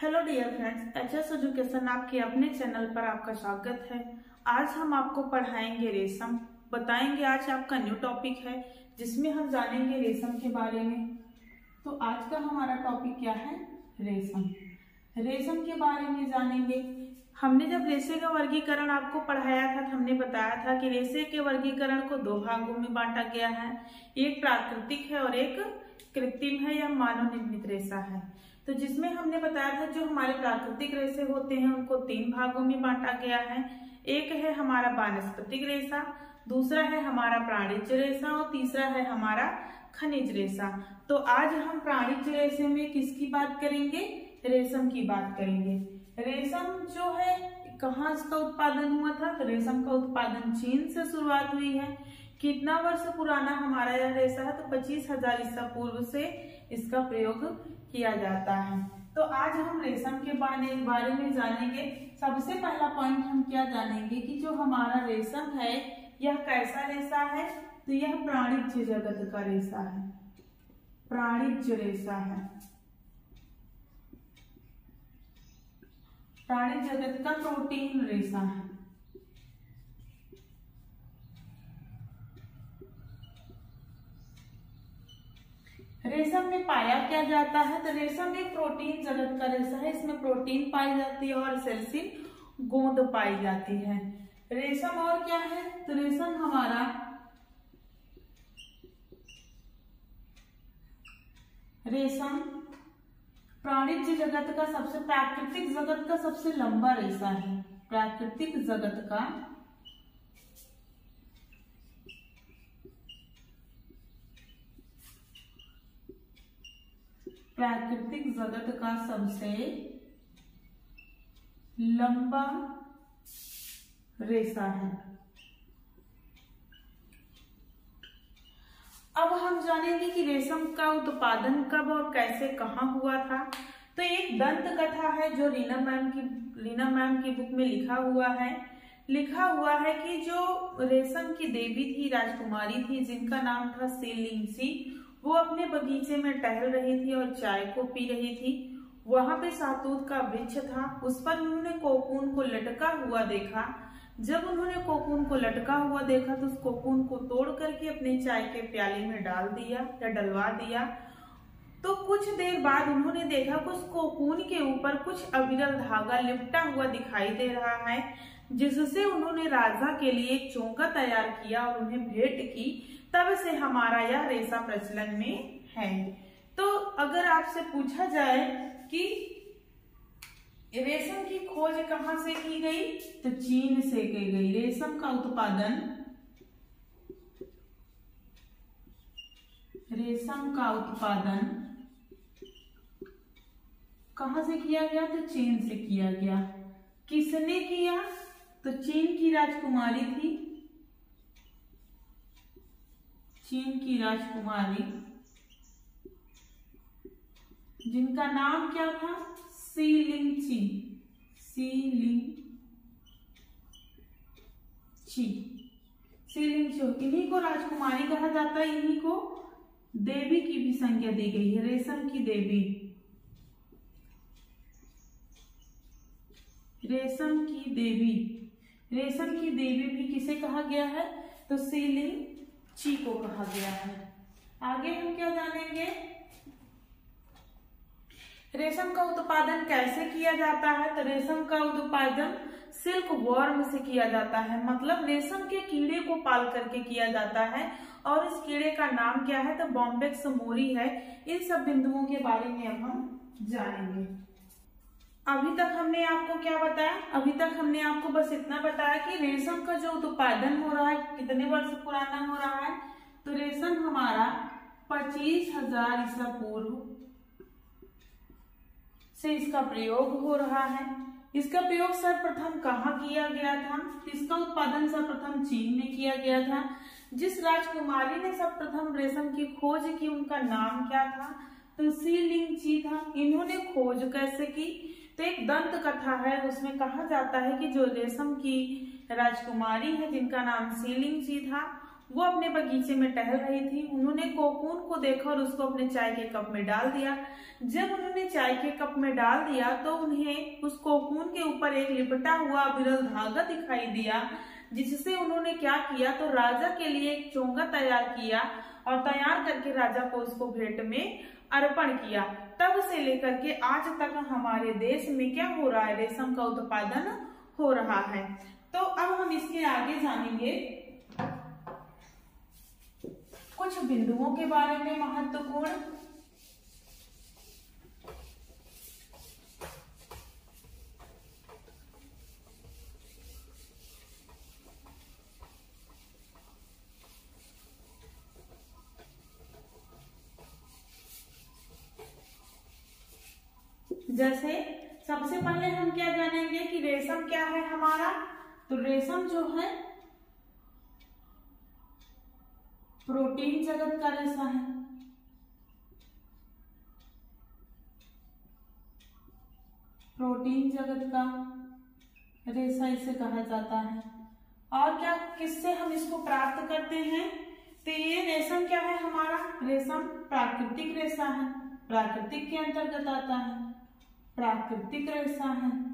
Hello dear friends, HS education आपके अपने channel पर आपका स्वागत है। आज हम आपको पढ़ाएंगे रेशम, बताएंगे आज आपका न्यू टॉपिक है जिसमें हम जानेंगे रेशम के बारे में। तो आज का हमारा टॉपिक क्या है? रेशम। रेशम के बारे में जानेंगे। हमने जब रेशे का वर्गीकरण आपको पढ़ाया था तो हमने बताया था कि रेशे के वर्गीकरण को दो भागों में बांटा गया है, एक प्राकृतिक है और एक कृत्रिम है या मानव निर्मित रेशा है। तो जिसमें हमने बताया था जो हमारे प्राकृतिक रेशे होते हैं उनको तीन भागों में बांटा गया है। एक है हमारा वानस्पतिक रेशा, दूसरा है हमारा प्राणिज रेशा और तीसरा है हमारा खनिज रेशा। तो आज हम प्राणिज रेशे में किसकी बात करेंगे? रेशम की बात करेंगे। रेशम जो है कहाँ इसका उत्पादन हुआ था? तो रेशम का उत्पादन चीन से शुरुआत हुई है। कितना वर्ष पुराना हमारा यह रेशा है? तो 25,000 ईसा पूर्व से इसका प्रयोग किया जाता है। तो आज हम रेशम के बारे में जानेंगे। सबसे पहला पॉइंट हम क्या जानेंगे कि जो हमारा रेशम है यह कैसा रेशा है? तो यह प्राणिज जगत का रेशा है, प्राणिज रेशा है। प्राणिज जगत का प्रोटीन रेशा है। रेशम में पाया क्या जाता है? तो रेशम एक प्रोटीन जगत का रेशा है। इसमें प्रोटीन पाई जाती है और सेल्सिन गोंद पाई जाती है। रेशम और क्या है? तो रेशम हमारा रेशम प्राणिज जगत का प्राकृतिक जगत का सबसे लंबा रेशा है। प्राकृतिक जगत का सबसे लंबा रेशा है। अब हम जानेंगे कि रेशम का उत्पादन कब और कैसे कहाँ हुआ था। तो एक दंत कथा है जो रीना मैम की बुक में लिखा हुआ है कि जो रेशम की देवी थी, राजकुमारी थी, जिनका नाम था सी लिंगसी, वो अपने बगीचे में टहल रही थी और चाय को पी रही थी। वहां पे शहतूत का वृक्ष था, उस पर उन्होंने कोकून को लटका हुआ देखा। जब उन्होंने कोकून को लटका हुआ देखा तो उस कोकून को तोड़ करके अपने चाय के प्याले में डाल दिया या डलवा दिया। तो कुछ देर बाद उन्होंने देखा कि उस कोकून के ऊपर कुछ अविरल धागा लिपटा हुआ दिखाई दे रहा है, जिससे उन्होंने राजा के लिए एक चोंगा तैयार किया और उन्हें भेंट की। तब से हमारा यह रेशा प्रचलन में है। तो अगर आपसे पूछा जाए कि रेशम की खोज कहाँ से की गई? तो चीन से की गई। रेशम का उत्पादन कहाँ से किया गया? तो चीन से किया गया। किसने किया? तो चीन की राजकुमारी थी, चीन की राजकुमारी, जिनका नाम क्या था? सी लिंगची। इन्हीं को राजकुमारी कहा जाता है। इन्हीं को देवी की भी संज्ञा दी गई है, रेशम की देवी। रेशम की देवी भी किसे कहा गया है? तो सी लिंगची को कहा गया है। आगे हम क्या जानेंगे? रेशम का उत्पादन कैसे किया जाता है? तो रेशम का उत्पादन सिल्क वर्म से किया जाता है, मतलब रेशम के कीड़े को पाल करके किया जाता है। और इस कीड़े का नाम क्या है? तो बॉम्बेक्स मोरी है। इन सब बिंदुओं के बारे में अब हम जानेंगे। अभी तक हमने आपको क्या बताया? अभी तक हमने आपको बस इतना बताया कि रेशम का जो उत्पादन हो रहा है कितने वर्ष पुराना हो रहा है। तो रेशम हमारा 25,000 ईसा पूर्व से इसका प्रयोग हो रहा है। इसका प्रयोग सर्वप्रथम कहाँ किया गया था? इसका उत्पादन सर्वप्रथम चीन में किया गया था। जिस राजकुमारी ने सर्वप्रथम रेशम की खोज की उनका नाम क्या था? तो सी लिंगची था। इन्होंने खोज कैसे की? तो एक दंत कथा है, उसमें कहा जाता है कि जो रेशम की राजकुमारी है जिनका नाम सी लिंगची था, वो अपने बगीचे में टहल रही थी। उन्होंने कोकून को देखा और उसको अपने चाय के कप में डाल दिया। जब उन्होंने चाय के कप में डाल दिया तो उन्हें उस कोकून के ऊपर एक लिपटा हुआ विरल धागा दिखाई दिया, जिससे उन्होंने क्या किया तो राजा के लिए एक चोंगा तैयार किया और तैयार करके राजा को उसको भेंट में अर्पण किया। तब से लेकर के आज तक हमारे देश में क्या हो रहा है, रेशम का उत्पादन हो रहा है। तो अब हम इसके आगे जानेंगे कुछ बिंदुओं के बारे में महत्वपूर्ण। जैसे सबसे पहले हम क्या जानेंगे कि रेशम क्या है हमारा। तो रेशम जो है प्रोटीन जगत का रेशा है। प्रोटीन जगत का रेशा इसे कहा जाता है। और क्या किससे हम इसको प्राप्त करते हैं, तो ये रेशम क्या है हमारा, रेशम प्राकृतिक रेशा है। प्राकृतिक के अंतर्गत आता है, प्राकृतिक रेशा है।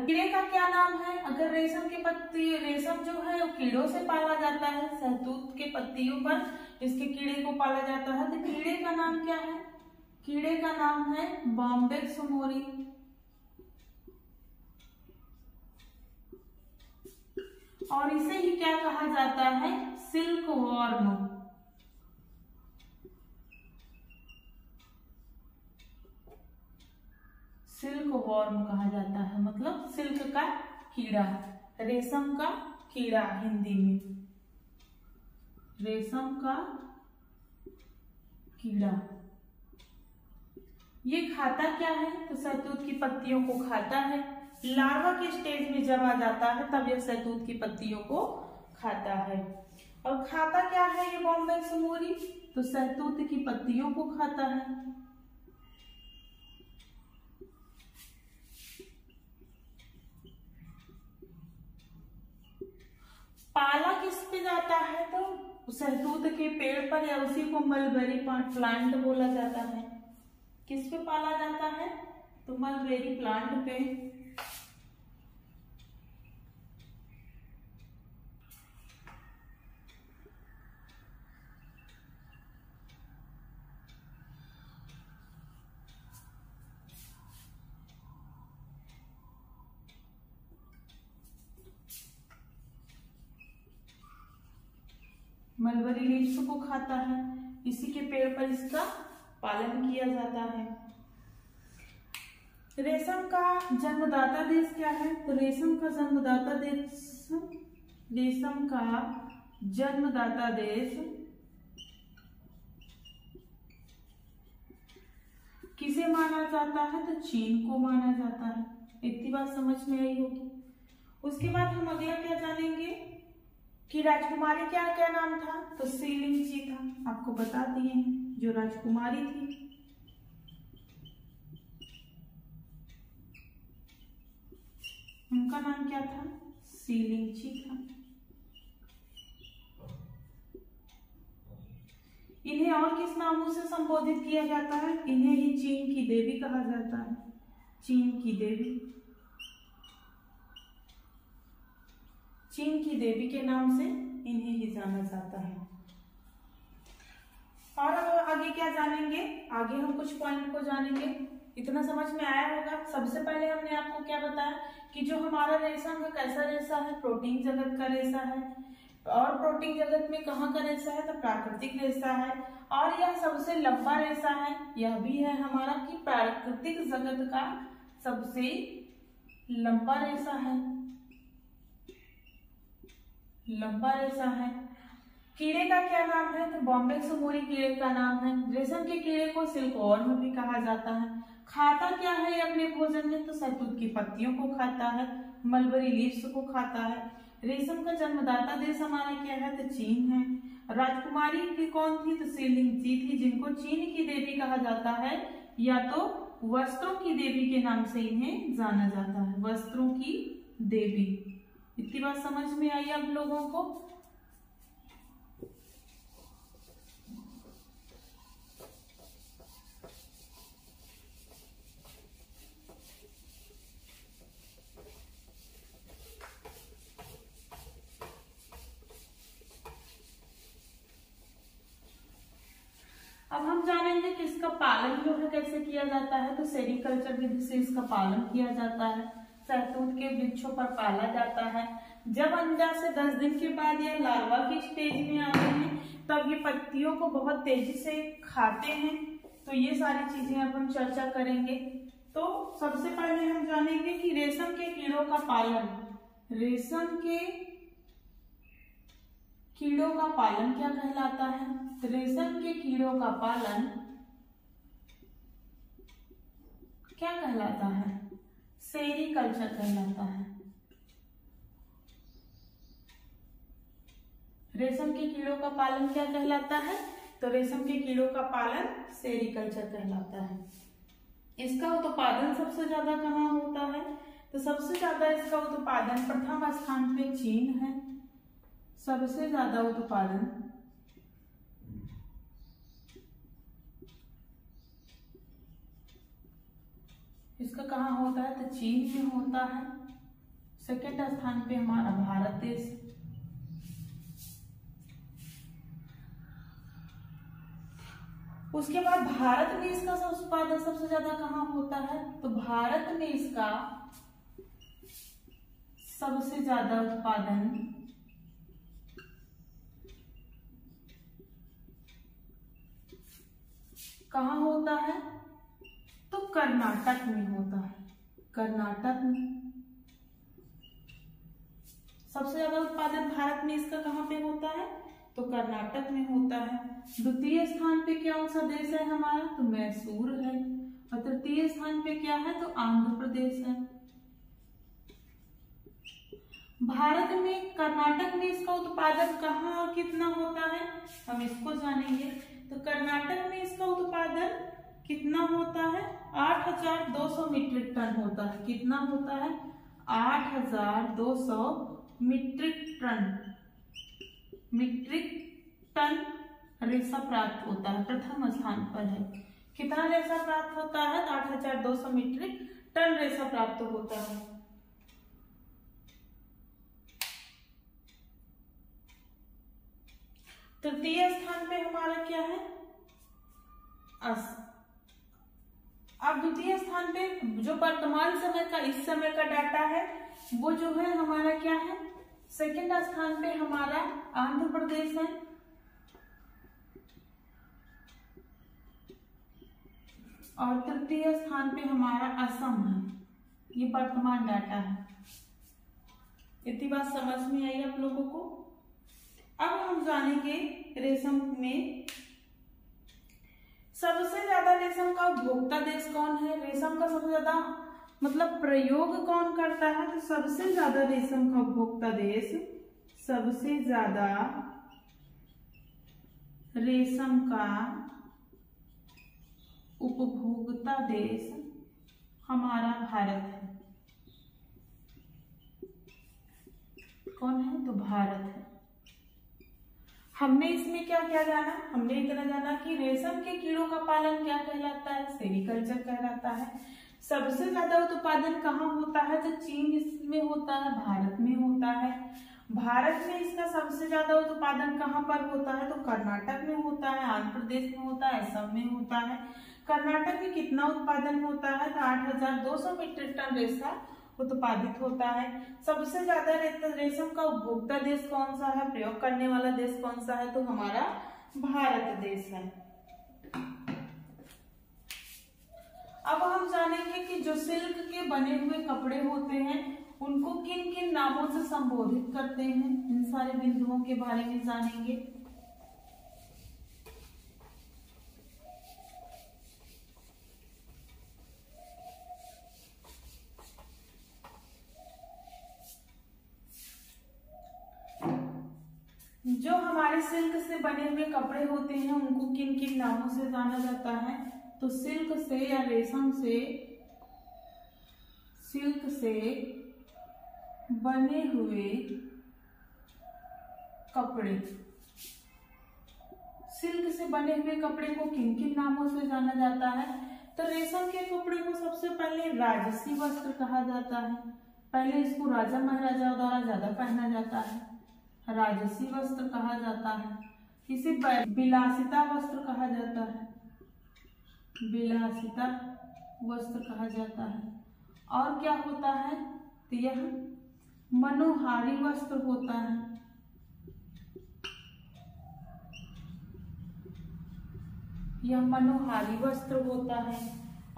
कीड़े का क्या नाम है, अगर रेशम के पत्ती, रेशम जो है वो कीड़ों से पाला जाता है, शहतूत के पत्तियों पर इसके कीड़े को पाला जाता है, तो कीड़े का नाम क्या है, कीड़े का नाम है बॉम्बेक्स मोरी। और इसे ही क्या कहा जाता है, सिल्क वॉर्म। सिल्क वॉर्म कहा जाता है, मतलब सिल्क का कीड़ा, रेशम का कीड़ा हिंदी में, रेशम का कीड़ा। ये खाता क्या है, तो शहतूत की पत्तियों को खाता है। लार्वा के स्टेज में जब आ जाता है तब यह शहतूत की पत्तियों को खाता है। और खाता क्या है ये बॉम्बेक्स मोरी, तो शहतूत की पत्तियों को खाता है। पाला किस पे जाता है, तो शहतूत के पेड़ पर, या उसी को मलबेरी प्लांट बोला जाता है। किस पे पाला जाता है, तो मलबेरी प्लांट पे। मलबरी लीव्स को खाता है, इसी के पेड़ पर इसका पालन किया जाता है। रेशम का जन्मदाता देश क्या है, तो रेशम का जन्मदाता देश, रेशम का जन्मदाता देश किसे माना जाता है, तो चीन को माना जाता है। इतनी बात समझ में आई होगी। उसके बाद हम अगला क्या जानेंगे कि राजकुमारी क्या क्या नाम था, तो सीलिंग था, आपको बता दिए हैं जो राजकुमारी थी। उनका नाम क्या था, सीलिंग था। इन्हें और किस नामों से संबोधित किया जाता है, इन्हें ही चीन की देवी कहा जाता है। चीन की देवी, चीन की देवी के नाम से इन्हें ही जाना जाता है। और आगे क्या जानेंगे, आगे हम कुछ पॉइंट को जानेंगे। इतना समझ में आया होगा। सबसे पहले हमने आपको क्या बताया कि जो हमारा रेशम है कैसा रेशा है, प्रोटीन जगत का रेशा है। और प्रोटीन जगत में कहाँ का रेशा है, तो प्राकृतिक रेशा है। और यह सबसे लंबा रेशा है, यह भी है हमारा कि प्राकृतिक जगत का सबसे लंबा रेशा है, लंबा रेशा है। कीड़े का क्या नाम है, तो बॉम्बेक्स मोरी कीड़े का नाम है। रेशम के कीड़े को सिल्कवॉर्म भी कहा जाता है। खाता क्या है अपने भोजन में, तो शहतूत की पत्तियों को खाता है, मलबरी लीव्स को खाता है। रेशम का जन्मदाता देश हमारे क्या है, तो चीन है। राजकुमारी की कौन थी, तो सीलिंग थी, जिनको चीन की देवी कहा जाता है, या तो वस्त्रों की देवी के नाम से इन्हें जाना जाता है, वस्त्रों की देवी। इतनी बात समझ में आई आप लोगों को? अब हम जानेंगे कि इसका पालन जो है कैसे किया जाता है। तो सेरीकल्चर विधि से इसका पालन किया जाता है। शहतूत के वृक्षों पर पाला जाता है। जब अंडा से 10 दिन के बाद या लार्वा की स्टेज में आते हैं तब ये पत्तियों को बहुत तेजी से खाते हैं। तो ये सारी चीजें अब हम चर्चा करेंगे। तो सबसे पहले हम जानेंगे कि रेशम के कीड़ों का पालन, रेशम के कीड़ों का पालन क्या कहलाता है? रेशम के कीड़ों का पालन क्या कहलाता है? सेरीकल्चर कहलाता है। रेशम के कीड़ों का पालन क्या कहलाता है? तो रेशम के कीड़ों का पालन सेरीकल्चर कहलाता है। इसका उत्पादन सबसे ज्यादा कहाँ होता है? तो सबसे ज्यादा इसका उत्पादन प्रथम स्थान पे चीन है। सबसे ज्यादा उत्पादन इसका कहाँ होता है? तो चीन में होता है। सेकंड स्थान पे हमारा भारत देश। उसके बाद भारत में इसका उत्पादन सबसे ज्यादा कहाँ होता है? तो भारत में इसका सबसे ज्यादा उत्पादन कहाँ होता है? तो कर्नाटक में होता है। कर्नाटक में सबसे ज्यादा उत्पादन भारत में इसका कहाँ पे होता है? तो कर्नाटक में होता है। द्वितीय स्थान पे कौन सा देश है हमारा? तो मैसूर है। और तृतीय स्थान पे क्या है? तो आंध्र प्रदेश है। भारत में कर्नाटक में इसका उत्पादन कहाँ कितना होता है? हम इसको जानेंगे। तो कर्नाटक में इसका उत्पादन कितना होता है? 8,200 मीट्रिक टन होता है। कितना होता है? 8,200 मीट्रिक टन रेशा प्राप्त होता है। प्रथम स्थान पर है। कितना रेशा प्राप्त होता है? 8,200 मीट्रिक टन रेशा प्राप्त होता है। तृतीय स्थान पे हमारा क्या है? अब द्वितीय स्थान पे जो वर्तमान समय का, इस समय का डाटा है वो जो है हमारा क्या है? सेकंड स्थान पे हमारा आंध्र प्रदेश है। और तृतीय स्थान पे हमारा असम है। ये वर्तमान डाटा है। इतनी बात समझ में आई आप लोगों को? अब हम जानेंगे रेशम में सबसे ज्यादा रेशम का उपभोक्ता देश कौन है? रेशम का सबसे ज्यादा मतलब प्रयोग कौन करता है? तो सबसे ज्यादा रेशम का उपभोक्ता देश, सबसे ज्यादा रेशम का उपभोक्ता देश हमारा भारत है। कौन है? तो भारत है। हमने इसमें क्या क्या जाना? हमने इतना जाना कि रेशम के कीड़ों का पालन क्या कहलाता है? सेरीकल्चर कहलाता है। सबसे ज्यादा उत्पादन कहाँ होता है? तो चीन इसमें होता है, भारत में होता है। भारत में इसका सबसे ज्यादा उत्पादन कहाँ पर होता है? तो कर्नाटक में होता है, आंध्र प्रदेश में होता है, असम में होता है। कर्नाटक में कितना उत्पादन होता है? तो 8,200 मीट्रिक टन रेशा उत्पादित होता है। सबसे ज्यादा रेशम का उपभोक्ता देश कौन सा है? प्रयोग करने वाला देश कौन सा है? तो हमारा भारत देश है। अब हम जानेंगे कि जो सिल्क के बने हुए कपड़े होते हैं उनको किन किन नामों से संबोधित करते हैं। इन सारे बिंदुओं के बारे में जानेंगे। जो हमारे सिल्क से बने हुए कपड़े होते हैं उनको किन किन नामों से जाना जाता है? तो सिल्क से या रेशम से, सिल्क से बने हुए कपड़े। सिल्क से बने हुए कपड़े को किन किन नामों से जाना जाता है? तो रेशम के कपड़े को सबसे पहले राजसी वस्त्र कहा जाता है। पहले इसको राजा महाराजाओं द्वारा ज्यादा पहना जाता है, राजसी वस्त्र कहा जाता है। इसे विलासिता वस्त्र कहा जाता है, विलासिता वस्त्र कहा जाता है। और क्या होता है? तो यह मनोहारी वस्त्र होता है। यह मनोहारी वस्त्र होता है।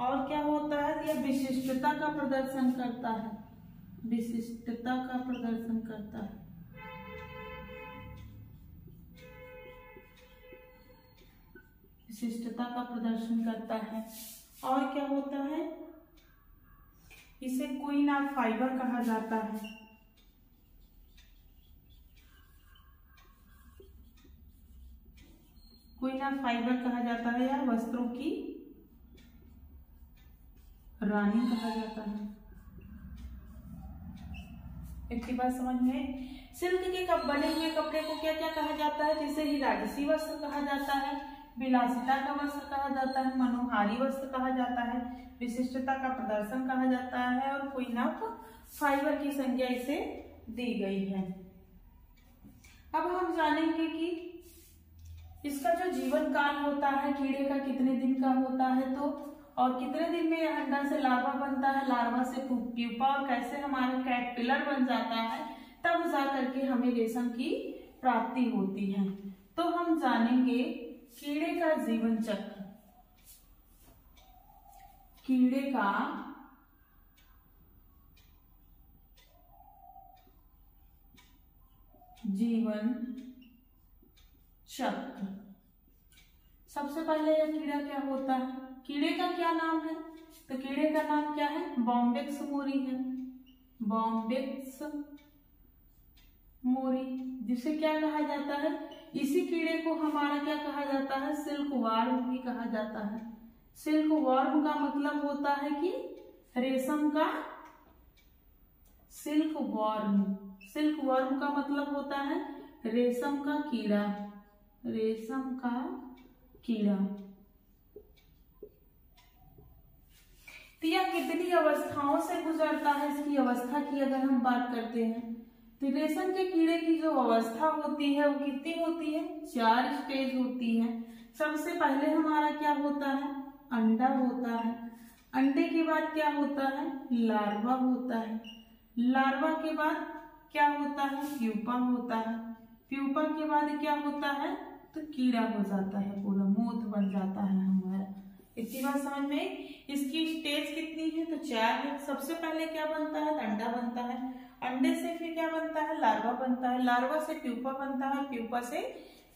और क्या होता है? यह विशिष्टता का प्रदर्शन करता है, विशिष्टता का प्रदर्शन करता है। विशिष्टता का प्रदर्शन करता है। और क्या होता है? इसे क्वीन ऑफ फाइबर कहा जाता है। क्वीन ऑफ फाइबर कहा जाता है, या वस्त्रों की रानी कहा जाता है। एक बात समझ में? सिल्क के बने हुए कपड़े को क्या क्या कहा जाता है? जिसे ही राजसी वस्त्र कहा जाता है, विलासिता का वस्त्र कहा जाता है, मनोहारी वस्त्र कहा जाता है, विशिष्टता का प्रदर्शन कहा जाता है, और क्वीन ऑफ फाइबर की संज्ञा इसे दी गई है। अब हम जानेंगे कि इसका जो जीवन काल होता है कीड़े का कितने दिन का होता है, तो और कितने दिन में यह अंडा से लार्वा बनता है, लार्वा से प्यूपा, और कैसे हमारा कैटरपिलर बन जाता है, तब जा करके हमें रेशम की प्राप्ति होती है। तो हम जानेंगे कीड़े का जीवन चक्र। कीड़े का जीवन चक्र। सबसे पहले यह कीड़ा क्या होता है? कीड़े का क्या नाम है? तो कीड़े का नाम क्या है? बॉम्बेक्स मोरी है, बॉम्बेक्स मोरी, जिसे क्या कहा जाता है? इसी कीड़े को हमारा क्या कहा जाता है? सिल्क वार्म भी कहा जाता है। सिल्क वार्म का मतलब होता है कि रेशम का, सिल्क वार्म, सिल्क वार्म का मतलब होता है रेशम का कीड़ा, रेशम का कीड़ा। तो यह कितनी अवस्थाओं से गुजरता है? इसकी अवस्था की अगर हम बात करते हैं तो रेशम के कीड़े की जो अवस्था होती है वो कितनी होती है? 4 स्टेज होती है। सबसे पहले हमारा क्या होता है? अंडा होता है। अंडे के बाद क्या होता है? लार्वा होता है। लार्वा के बाद क्या होता है? प्यूपा होता है। प्यूपा के बाद क्या होता है? तो कीड़ा हो जाता है, पूरा मोथ बन जाता है हमारा। इतनी बात समझ में? इसकी स्टेज कितनी है? तो 4 है। सबसे पहले क्या बनता है? अंडा बनता है। अंडे से फिर क्या बनता है? लार्वा बनता है। लार्वा से प्यूपा बनता है। प्यूपा से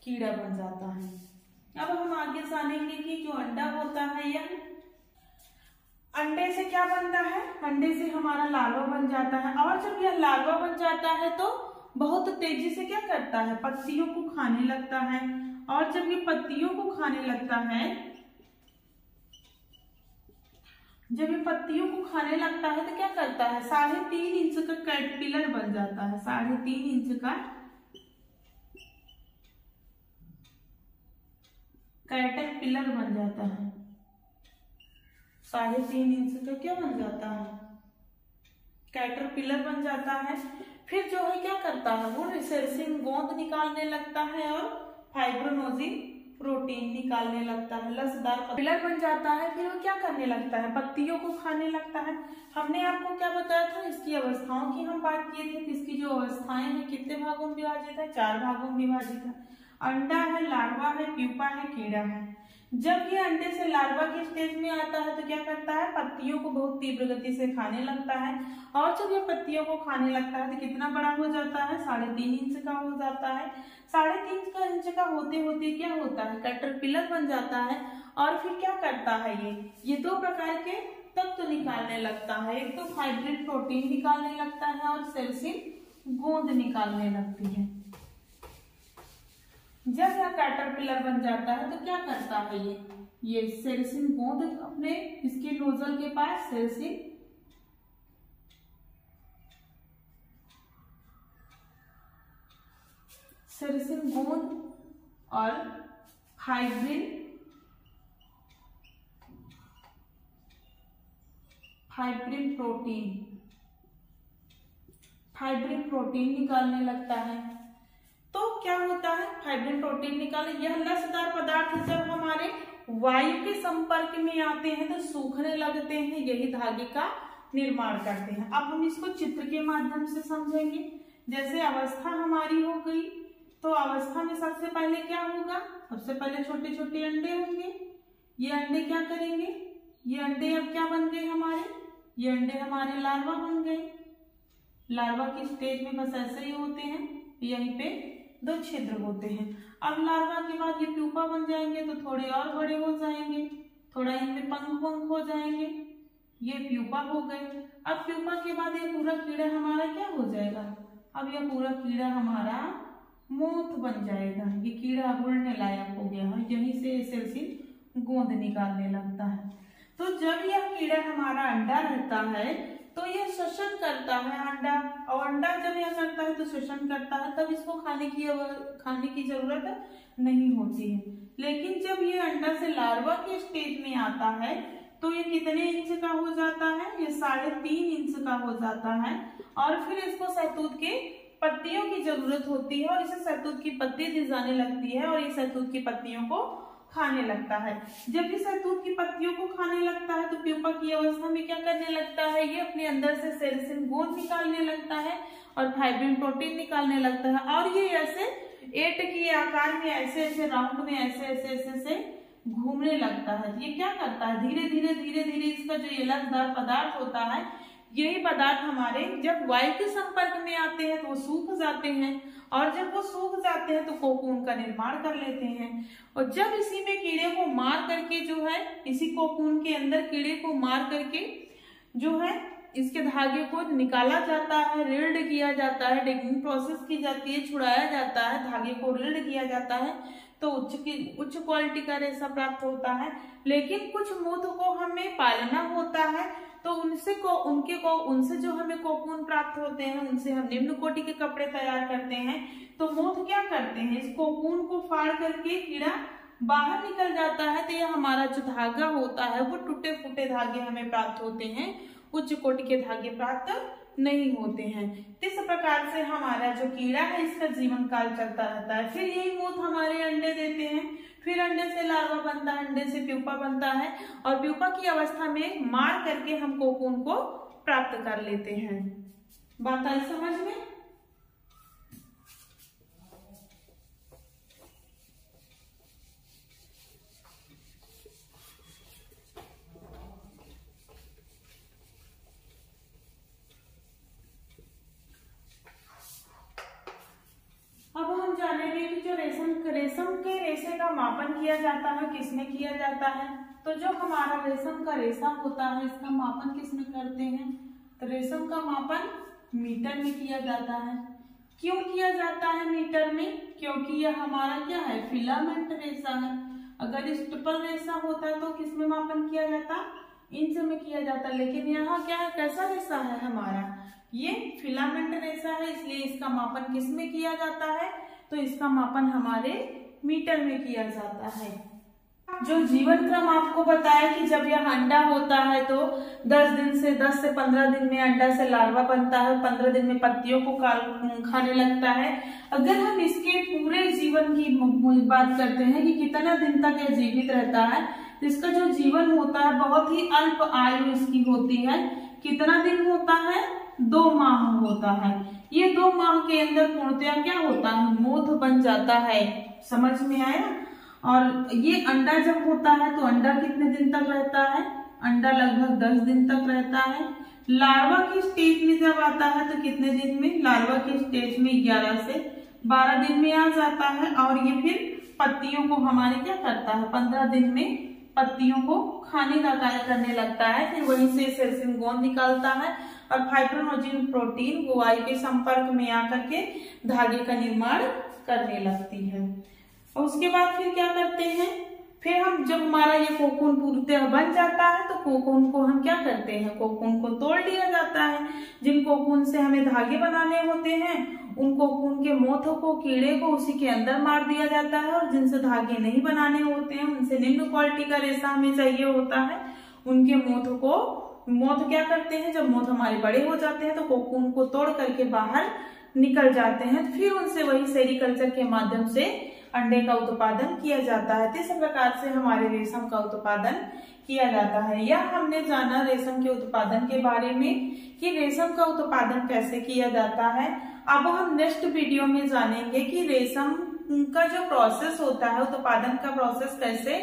कीड़ा बन जाता है। अब हम आगे जानेंगे कि जो अंडा होता है यह अंडे से क्या बनता है? अंडे से हमारा लार्वा बन जाता है। और जब यह लार्वा बन जाता है तो बहुत तेजी से क्या करता है? पत्तियों को खाने लगता है। और जब ये पत्तियों को खाने लगता है, जब ये पत्तियों को खाने लगता है तो क्या करता है? 3.5 इंच का कैटरपिलर बन जाता है। 3.5 इंच का कैटरपिलर बन जाता है। 3.5 इंच का क्या बन जाता है? कैटरपिलर बन जाता है। फिर जो है क्या करता है? वो रिसेसिन गोंद निकालने लगता है और फाइब्रोनोजिन प्रोटीन निकालने लगता है। लसदार पिलर बन जाता है। फिर वो क्या करने लगता है? पत्तियों को खाने लगता है। हमने आपको क्या बताया था? इसकी अवस्थाओं की हम बात किए थे। इसकी जो अवस्थाएं हैं कितने भागों में विभाजित है? 4 भागों में विभाजित है। अंडा है, लार्वा है, प्यूपा है, कीड़ा है। जब ये अंडे से लार्वा के स्टेज में आता है तो क्या करता है? पत्तियों को बहुत तीव्र गति से खाने लगता है। और जब ये पत्तियों को खाने लगता है तो कितना बड़ा हो जाता है? 3.5 इंच का हो जाता है। 3.5 इंच का होते होते क्या होता है? कैटरपिलर बन जाता है। और फिर क्या करता है? ये 2 प्रकार के तत्व निकालने लगता है। एक तो फाइब्रिन प्रोटीन निकालने लगता है और सेल्सिन गोंद निकालने लगती है। जब यह कैटरपिलर बन जाता है तो क्या करता है? ये सेल्सिन गोंद अपने इसके नोजल के पास सेल्सिन सेरेसिन गोंद और फाइब्रिन प्रोटीन निकालने लगता है। तो क्या होता है, फाइब्रिन प्रोटीन निकालने, यह लसदार पदार्थ जब हमारे वायु के संपर्क में आते हैं तो सूखने लगते हैं, यही धागे का निर्माण करते हैं। अब हम इसको चित्र के माध्यम से समझेंगे। जैसे अवस्था हमारी हो गई, तो अवस्था में सबसे पहले क्या होगा, सबसे पहले छोटे छोटे अंडे होंगे। ये अंडे क्या करेंगे, ये अंडे अब क्या बन गए हमारे, ये अंडे हमारे लार्वा बन गए। लार्वा की स्टेज में बस ऐसे ही होते हैं, यहीं पे 2 छिद्र होते हैं। अब लार्वा के बाद ये प्यूपा बन जाएंगे, तो थोड़े और बड़े हो जाएंगे, थोड़ा इनमें पंख हो जाएंगे, ये प्यूपा हो गए। अब प्यूपा के बाद ये पूरा कीड़ा हमारा क्या हो जाएगा, अब यह पूरा कीड़ा हमारा मोथ बन जाएगा। ये कीड़ा उड़ने लायक हो गया है, यहीं से सेरेसिन गोंद निकालने लगता है। तो जब यह कीड़ा हमारा अंडा रहता है तो यह श्वसन करता है अंडा, और अंडा जब यह करता है तो श्वसन करता है, तब इसको खाने की जरूरत नहीं होती है। लेकिन जब ये अंडा से लार्वा के स्टेज में आता है तो ये कितने इंच का हो जाता है, ये 3.5 इंच का हो जाता है। और फिर इसको सहतूत के पत्तियों की जरूरत होती है, और इसे सहतूत की पत्ती दी जाने लगती है, और ये सहतूत की पत्तियों को खाने लगता है। जब ये सहतूत की पत्तियों को खाने लगता है तो प्यूपा की अवस्था में क्या करने लगता है, ये अपने अंदर से सेरेसिन गोंद निकालने लगता है और फाइब्रिन प्रोटीन निकालने लगता है। और ये ऐसे 8 के आकार में ऐसे राउंड में ऐसे घूमने लगता है। ये क्या करता है, धीरे धीरे इसका जो ये लसदार पदार्थ होता है, यही पदार्थ हमारे जब वायु के संपर्क में आते हैं तो वो सूख जाते हैं, और जब वो सूख जाते हैं तो कोकून का निर्माण कर लेते हैं। और जब इसी में कीड़े को मार करके जो है, इसी कोकून के अंदर कीड़े को मार करके जो है इसके धागे को निकाला जाता है, रिल्ड किया जाता है, डेगनिंग प्रोसेस की जाती है, छुड़ाया जाता है, धागे को रिल्ड किया जाता है, तो उच्च क्वालिटी का रेशा प्राप्त होता है। लेकिन कुछ मोथ को हमें पालना होता है, तो उनसे जो हमें कोकून प्राप्त होते हैं, उनसे हम निम्न कोटि के कपड़े तैयार करते हैं। तो मोथ क्या करते हैं, इस कोकून को फाड़ करके कीड़ा बाहर निकल जाता है, तो यह हमारा जो धागा होता है वो टूटे फूटे धागे हमें प्राप्त होते हैं, उच्च कोटि के धागे प्राप्त नहीं होते हैं। इस प्रकार से हमारा जो कीड़ा है इसका जीवन काल चलता रहता है। फिर यही मोथ हमारे अंडे देते हैं, फिर अंडे से लार्वा बनता है, अंडे से प्यूपा बनता है, और प्यूपा की अवस्था में मार करके हम कोकून को प्राप्त कर लेते हैं। बात आई समझ में? अब हम जानेंगे कि जो रेशम के रेशे का मापन किया जाता है किसमें किया जाता है। तो जो हमारा रेशम का रेशा होता है इसका मापन किसमें करते हैं, तो रेशम का मापन मीटर में किया जाता है। क्यों किया जाता है मीटर में, क्योंकि यह हमारा क्या है, फिलामेंट रेशा है। अगर स्टिपल रेशा होता है तो किसमें मापन किया जाता, इंच में किया जाता। लेकिन यहाँ क्या है, कैसा रेशा है हमारा, ये फिलामेंट रेशा है, इसलिए इसका मापन किसमें किया जाता है, तो इसका मापन हमारे मीटर में किया जाता है। जो जीवन क्रम आपको बताया कि जब यह अंडा होता है तो 10 से 15 दिन में अंडा से लार्वा बनता है, 15 दिन में पत्तियों को खाने लगता है। अगर हम इसके पूरे जीवन की बात करते हैं कि कितना दिन तक यह जीवित रहता है, तो इसका जो जीवन होता है बहुत ही अल्प आयु इसकी होती है। कितना दिन होता है, 2 माह होता है। ये 2 माह के अंदर पूर्णतया क्या होता है, मोथ बन जाता है। समझ में आया? और ये अंडा जब होता है तो अंडा कितने दिन तक रहता है, अंडा लगभग 10 दिन तक रहता है। लार्वा की स्टेज में जब आता है तो कितने दिन में, लार्वा की स्टेज में 11 से 12 दिन में आ जाता है। और ये फिर पत्तियों को हमारे क्या करता है, 15 दिन में पत्तियों को खाने का कार्य करने लगता है। फिर वहीं से सेरेसिन गोंद निकालता है और फाइब्रोनोजिन प्रोटीन वो वायु के संपर्क में आकर के धागे का निर्माण करने लगती है। और उसके बाद फिर क्या करते हैं, फिर हम जब हमारा ये कोकून पूर्णतः बन जाता है तो कोकून को हम क्या करते हैं, कोकून को तोड़ लिया जाता है। जिन कोकून से हमें धागे बनाने होते हैं उनको उनके मोथों को, कीड़े को उसी के अंदर मार दिया जाता है। और जिनसे धागे नहीं बनाने होते हैं, उनसे निम्न क्वालिटी का रेशा हमें चाहिए होता है, उनके मोथ क्या करते हैं, जब मोथ हमारे बड़े हो जाते हैं तो कोकून को तोड़ करके बाहर निकल जाते हैं। फिर उनसे वही सेरीकल्चर के माध्यम से अंडे का उत्पादन किया जाता है। इस प्रकार से हमारे रेशम का उत्पादन किया जाता है। यह हमने जाना रेशम के उत्पादन के बारे में कि रेशम का उत्पादन कैसे किया जाता है। अब हम नेक्स्ट वीडियो में जानेंगे कि रेशम का जो प्रोसेस होता है, उत्पादन का प्रोसेस कैसे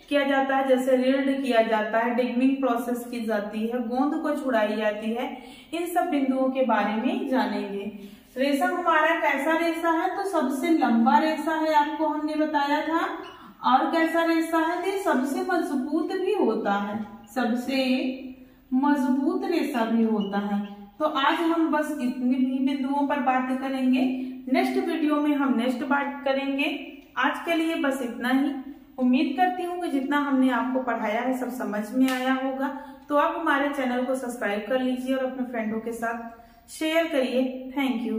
किया जाता है। जैसे रील्ड किया जाता है, डिगमिंग प्रोसेस की जाती है, गोंद को छुड़ाई जाती है, इन सब बिंदुओं के बारे में जानेंगे। रेशम हमारा कैसा रेशा है, तो सबसे लंबा रेशा है, आपको हमने बताया था। और कैसा रेशा है, तो सबसे मजबूत भी होता है, सबसे मजबूत रेशा भी होता है। तो आज हम बस इतनी भी बिंदुओं पर बात करेंगे, नेक्स्ट वीडियो में हम नेक्स्ट बात करेंगे। आज के लिए बस इतना ही। उम्मीद करती हूँ कि जितना हमने आपको पढ़ाया है सब समझ में आया होगा। तो आप हमारे चैनल को सब्सक्राइब कर लीजिए और अपने फ्रेंडों के साथ शेयर करिए। Thank you.